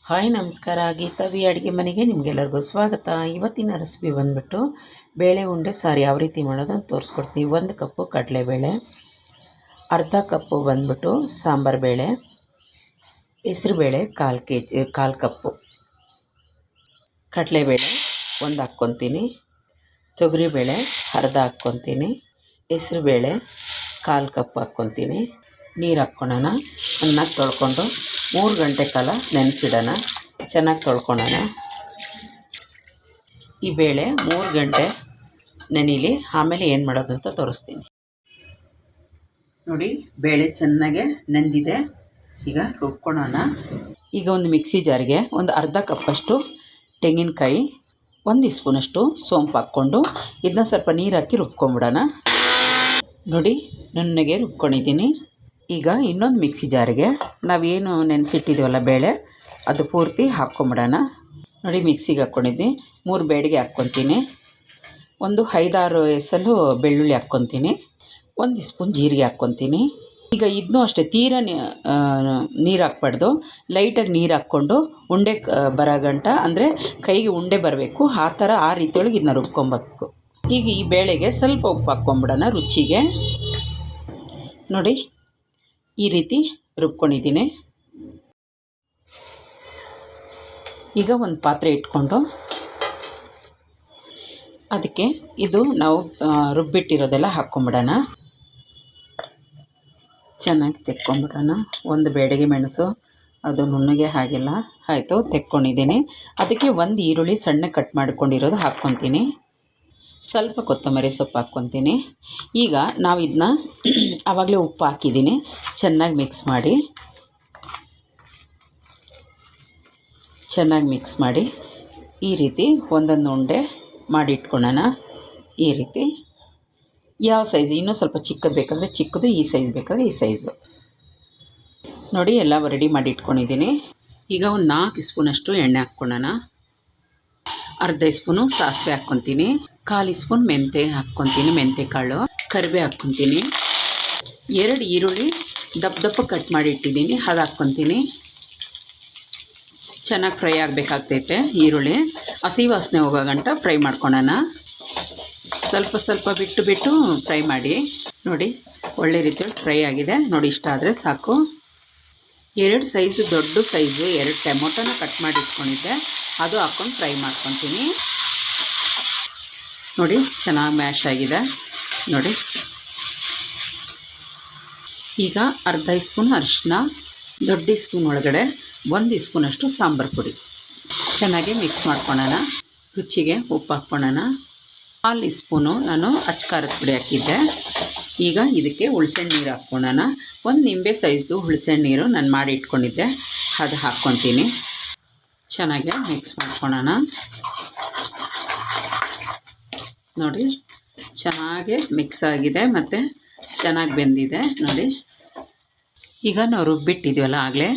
Hi ನಮಸ್ಕಾರ, ಗೀತಾವಿ ಅಡುಗೆ ಮನೆಗೆ ನಿಮಗೆಲ್ಲರಿಗೂ ಸ್ವಾಗತ. ಇವತ್ತಿನ ರೆಸಿಪಿ ಬಂದುಬಿಟ್ಟು ಬೇಳೆ ಉಂಡೆ ಸಾರು ಯಾವ ರೀತಿ ಮಾಡೋದಂತ ತೋರಿಸ್ಕೊಡ್ತೀನಿ. 1 ಕಪ್ಪು ಕಡಲೆಬೇಳೆ, ಅರ್ಧ ಕಪ್ಪು ಬಂದುಬಿಟ್ಟು ಸಾಂಬಾರು ಬೇಳೆ, ಹೆಸರುಬೇಳೆ 1/4 ಕಪ್ಪು, ಕಡಲೆಬೇಳೆ 1 ಹಾಕ್ಕೊತೀನಿ, ತೊಗರಿಬೇಳೆ ಅರ್ಧ ಹಾಕ್ಕೊತೀನಿ, ಹೆಸರುಬೇಳೆ 1/4 ಕಪ್ ಹಾಕ್ಕೊತೀನಿ. ನೀರು ಹಾಕ್ಕೊಳ್ಳೋಣ. ಚೆನ್ನಾಗಿ ತೊಳ್ಕೊಂಡು 3 ಗಂಟೆ ಕಾಲ ನೆನೆಸಿಡೋಣ. ಚೆನ್ನಾಗಿ ತೊಳ್ಕೊಳ್ಳೋಣ. ಈ ಬೇಳೆ 3 ಗಂಟೆ ನೆನೀಲಿ, ಆಮೇಲೆ ಏನು ಮಾಡೋದಂತ ತೋರಿಸ್ತೀನಿ. ನೋಡಿ, ಬೇಳೆ ಚೆನ್ನಾಗೆ ನೆಂದಿದೆ. ಈಗ ರುಬ್ಕೊಳ್ಳೋಣ. ಈಗ ಒಂದು ಮಿಕ್ಸಿ ಜಾರಿಗೆ ಒಂದು ಅರ್ಧ ಕಪ್ಪಷ್ಟು ತೆಂಗಿನಕಾಯಿ, 1 ಸ್ಪೂನಷ್ಟು ಸೋಂಪು ಹಾಕ್ಕೊಂಡು ಇದನ್ನ ಸ್ವಲ್ಪ ನೀರು ಹಾಕಿ ರುಬ್ಕೊಂಬಿಡೋಣ. ನೋಡಿ, ನುಣ್ಣಗೆ ರುಬ್ಕೊಂಡಿದ್ದೀನಿ. ಈಗ ಇನ್ನೊಂದು ಮಿಕ್ಸಿ ಜಾರಿಗೆ ನಾವೇನು ನೆನೆಸಿಟ್ಟಿದ್ದೀವಲ್ಲ ಬೇಳೆ, ಅದು ಪೂರ್ತಿ ಹಾಕ್ಕೊಂಬಿಡೋಣ. ನೋಡಿ, ಮಿಕ್ಸಿಗೆ ಹಾಕ್ಕೊಂಡಿದ್ದೀನಿ. 3 ಬೇಡಿಗೆ ಹಾಕ್ಕೊತೀನಿ, ಒಂದು 5-6 ಎಸಲು ಬೆಳ್ಳುಳ್ಳಿ ಹಾಕ್ಕೊತೀನಿ, 1 ಸ್ಪೂನ್ ಜೀರಿಗೆ ಹಾಕ್ಕೊತೀನಿ. ಈಗ ಇದನ್ನೂ ಅಷ್ಟೇ ತೀರ ನೀರು ಹಾಕ್ಬಾರ್ದು, ಲೈಟಾಗಿ ನೀರು ಹಾಕ್ಕೊಂಡು ಉಂಡೆ ಬರೋ ಗಂಟ, ಅಂದರೆ ಕೈಗೆ ಉಂಡೆ ಬರಬೇಕು, ಆ ರೀತಿಯೊಳಗೆ ಇದನ್ನ ರುಬ್ಕೊಬೇಕು. ಈಗ ಈ ಬೇಳೆಗೆ ಸ್ವಲ್ಪ ಉಪ್ಪು ಹಾಕ್ಕೊಂಬಿಡೋಣ ರುಚಿಗೆ. ನೋಡಿ, ಈ ರೀತಿ ರುಬ್ಕೊಂಡಿದ್ದೀನಿ. ಈಗ ಒಂದು ಪಾತ್ರೆ ಇಟ್ಕೊಂಡು ಅದಕ್ಕೆ ಇದು ನಾವು ರುಬ್ಬಿಟ್ಟಿರೋದೆಲ್ಲ ಹಾಕ್ಕೊಂಬಿಡೋಣ. ಚೆನ್ನಾಗಿ ತೆಕ್ಕೊಂಬಿಡೋಣ. ಒಂದು ಬೇಡಿಗೆ ಮೆಣಸು, ಅದು ನುಣ್ಣಗೆ ಹಾಗೆಲ್ಲ ಆಯಿತು, ತೆಕ್ಕೊಂಡಿದ್ದೀನಿ. ಅದಕ್ಕೆ 1 ಈರುಳ್ಳಿ ಸಣ್ಣ ಕಟ್ ಮಾಡ್ಕೊಂಡಿರೋದು ಹಾಕ್ಕೊತೀನಿ. ಸ್ವಲ್ಪ ಕೊತ್ತಂಬರಿ ಸೊಪ್ಪು ಹಾಕ್ಕೊತೀನಿ. ಈಗ ನಾವು ಇದನ್ನ ಆವಾಗಲೇ ಉಪ್ಪು ಹಾಕಿದ್ದೀನಿ, ಚೆನ್ನಾಗಿ ಮಿಕ್ಸ್ ಮಾಡಿ ಈ ರೀತಿ ಒಂದೊಂದು ಉಂಡೆ ಮಾಡಿ ಇಟ್ಕೊಳ್ಳೋಣ. ಈ ರೀತಿ ಯಾವ ಸೈಜ್, ಇನ್ನೂ ಸ್ವಲ್ಪ ಚಿಕ್ಕದು ಬೇಕಂದರೆ ಚಿಕ್ಕದು, ಈ ಸೈಜ್ ಬೇಕಾದರೆ ಈ ಸೈಜು. ನೋಡಿ, ಎಲ್ಲ ರೆಡಿ ಮಾಡಿ ಇಟ್ಕೊಂಡಿದ್ದೀನಿ. ಈಗ ಒಂದು 4 ಸ್ಪೂನಷ್ಟು ಎಣ್ಣೆ ಹಾಕ್ಕೊಳ್ಳೋಣ. ಅರ್ಧ ಸ್ಪೂನು ಸಾಸಿವೆ ಹಾಕ್ಕೊತೀನಿ, 1/4 ಸ್ಪೂನ್ ಮೆಂತೆ ಹಾಕ್ಕೊತೀನಿ, ಮೆಂತೆ ಕಾಳು, ಕರಿಬೇವು ಹಾಕ್ಕೊತೀನಿ, 2 ಈರುಳ್ಳಿ ದಪ್ಪ ಕಟ್ ಮಾಡಿ ಇಟ್ಟಿದ್ದೀನಿ, ಅದು ಹಾಕ್ಕೊತೀನಿ. ಚೆನ್ನಾಗಿ ಫ್ರೈ ಆಗಬೇಕಾಗ್ತೈತೆ ಈರುಳ್ಳಿ, ಹಸಿ ವಾಸನೆ ಹೋಗೋ ಗಂಟ ಫ್ರೈ ಮಾಡ್ಕೊಳ್ಳೋಣ. ಸ್ವಲ್ಪ ಬಿಟ್ಟು ಫ್ರೈ ಮಾಡಿ. ನೋಡಿ, ಒಳ್ಳೆ ರೀತಿಯಲ್ಲಿ ಫ್ರೈ ಆಗಿದೆ. ನೋಡಿ, ಇಷ್ಟ ಆದರೆ ಸಾಕು. 2 ಸೈಜು ದೊಡ್ಡ ಸೈಜು 2 ಟೊಮೊಟೊನ ಕಟ್ ಮಾಡಿ ಇಟ್ಕೊಂಡಿದ್ದೆ, ಅದು ಹಾಕ್ಕೊಂಡು ಫ್ರೈ ಮಾಡ್ಕೊತೀನಿ. ನೋಡಿ, ಚೆನ್ನಾಗಿ ಮ್ಯಾಶ್ ಆಗಿದೆ. ನೋಡಿ, ಈಗ ಅರ್ಧ ಸ್ಪೂನ್ ಅರಿಶಿನ, ದೊಡ್ಡ ಸ್ಪೂನ್ ಒಳಗಡೆ 1 ಸ್ಪೂನಷ್ಟು ಸಾಂಬಾರು ಪುಡಿ ಚೆನ್ನಾಗಿ ಮಿಕ್ಸ್ ಮಾಡ್ಕೊಳ್ಳೋಣ. ರುಚಿಗೆ ಉಪ್ಪು ಹಾಕ್ಕೊಳ್ಳೋಣ. 1/4 ಸ್ಪೂನು ನಾನು ಅಚ್ಕಾರದ ಪುಡಿ ಹಾಕಿದ್ದೆ. ಈಗ ಇದಕ್ಕೆ ಹುಳ್ಸೆಹಣ್ಣು ನೀರು ಹಾಕ್ಕೊಳ್ಳೋಣ. 1 ನಿಂಬೆ ಸೈಜ್ದು ಹುಳ್ಸೆಹಣ್ಣು ನೀರು ನಾನು ಮಾಡಿ ಇಟ್ಕೊಂಡಿದ್ದೆ, ಅದು ಹಾಕ್ಕೊತೀನಿ. ಚೆನ್ನಾಗಿ ಮಿಕ್ಸ್ ಮಾಡ್ಕೊಳ್ಳೋಣ. ನೋಡಿ, ಚೆನ್ನಾಗಿ ಮಿಕ್ಸ್ ಆಗಿದೆ ಮತ್ತು ಚೆನ್ನಾಗಿ ಬೆಂದಿದೆ. ನೋಡಿ, ಈಗ ನಾವು ರುಬ್ಬಿಟ್ಟಿದ್ದೀವಲ್ಲ ಆಗಲೇ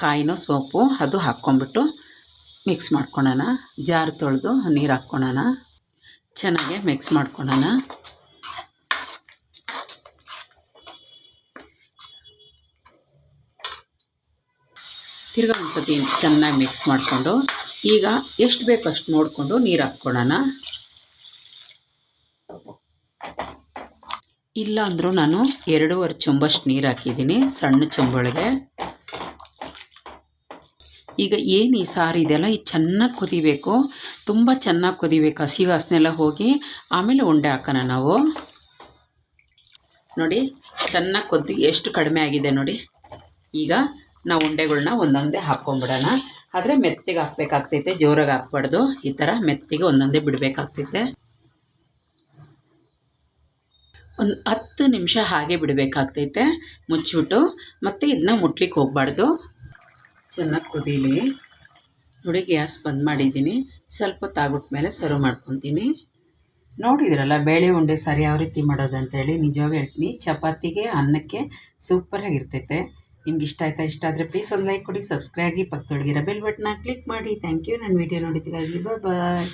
ಕಾಯಿನೋ ಸೋಪು, ಅದು ಹಾಕ್ಕೊಂಬಿಟ್ಟು ಮಿಕ್ಸ್ ಮಾಡ್ಕೊಳ್ಳೋಣ. ಜಾರು ತೊಳೆದು ನೀರು ಹಾಕ್ಕೊಳ್ಳೋಣ. ಚೆನ್ನಾಗಿ ಮಿಕ್ಸ್ ಮಾಡ್ಕೊಳ್ಳೋಣ. ತಿರ್ಗಾ ಒಂದು ಸತಿ ಚೆನ್ನಾಗಿ ಮಿಕ್ಸ್ ಮಾಡಿಕೊಂಡು ಈಗ ಎಷ್ಟು ಬೇಕು ಅಷ್ಟು ನೋಡಿಕೊಂಡು ನೀರು ಹಾಕ್ಕೊಳ್ಳೋಣ. ಇಲ್ಲ ಅಂದರೂ ನಾನು 2.5 ಚೊಂಬಷ್ಟು ನೀರು ಹಾಕಿದ್ದೀನಿ, ಸಣ್ಣ ಚೊಂಬೊಳಗೆ. ಈಗ ಏನು ಈ ಸಾರು ಇದೆಯಲ್ಲ, ಇದು ಚೆನ್ನಾಗಿ ಕುದಿಬೇಕು, ತುಂಬ ಚೆನ್ನಾಗಿ ಕುದಿಬೇಕು, ಹಸಿ ವಾಸನೆ ಎಲ್ಲ ಹೋಗಿ ಆಮೇಲೆ ಉಂಡೆ ಹಾಕೋಣ ನಾವು. ನೋಡಿ, ಚೆನ್ನಾಗಿ ಕುದಿ ಎಷ್ಟು ಕಡಿಮೆ ಆಗಿದೆ ನೋಡಿ. ಈಗ ನಾವು ಉಂಡೆಗಳ್ನ ಒಂದೊಂದೇ ಹಾಕ್ಕೊಂಬಿಡೋಣ. ಆದರೆ ಮೆತ್ತಿಗೆ ಹಾಕಬೇಕಾಗ್ತೈತೆ, ಜೋರಾಗಿ ಹಾಕ್ಬಾರ್ದು. ಈ ಥರ ಮೆತ್ತಿಗೆ ಒಂದೊಂದೇ ಬಿಡಬೇಕಾಗ್ತೈತೆ. ಒಂದು 10 ನಿಮಿಷ ಹಾಗೆ ಬಿಡಬೇಕಾಗ್ತೈತೆ ಮುಚ್ಚಿಬಿಟ್ಟು. ಮತ್ತು ಇದನ್ನ ಮುಟ್ಲಿಕ್ಕೆ ಹೋಗಬಾರ್ದು. ಚೆನ್ನಾಗಿ ಕುದೀಲಿ. ನೋಡಿ, ಗ್ಯಾಸ್ ಬಂದ್ ಮಾಡಿದ್ದೀನಿ. ಸ್ವಲ್ಪ ತಾಗುಟ್ಟ ಮೇಲೆ ಸರ್ವ್ ಮಾಡ್ಕೊತೀನಿ. ನೋಡಿದ್ರಲ್ಲ ಬೇಳೆ ಉಂಡೆ ಸಾರು ಯಾವ ರೀತಿ ಮಾಡೋದು ಅಂತೇಳಿ. ನಿಜವಾಗಿ ಹೇಳ್ತೀನಿ, ಚಪಾತಿಗೆ ಅನ್ನಕ್ಕೆ ಸೂಪರಾಗಿರ್ತೈತೆ. ನಿಮ್ಗೆ ಇಷ್ಟ ಆದರೆ ಪ್ಲೀಸ್ ಒಂದು ಲೈಕ್ ಕೊಡಿ, ಸಬ್ಸ್ಕ್ರೈಬ್ ಆಗಿ, ಪಕ್ಕದೊಳಗಿರೋ ಬೆಲ್ ಬಟನ್ನ ಕ್ಲಿಕ್ ಮಾಡಿ. ಥ್ಯಾಂಕ್ ಯು ನನ್ನ ವಿಡಿಯೋ ನೋಡಿದ್ದಕ್ಕಾಗಿ. ಬಾಯ್.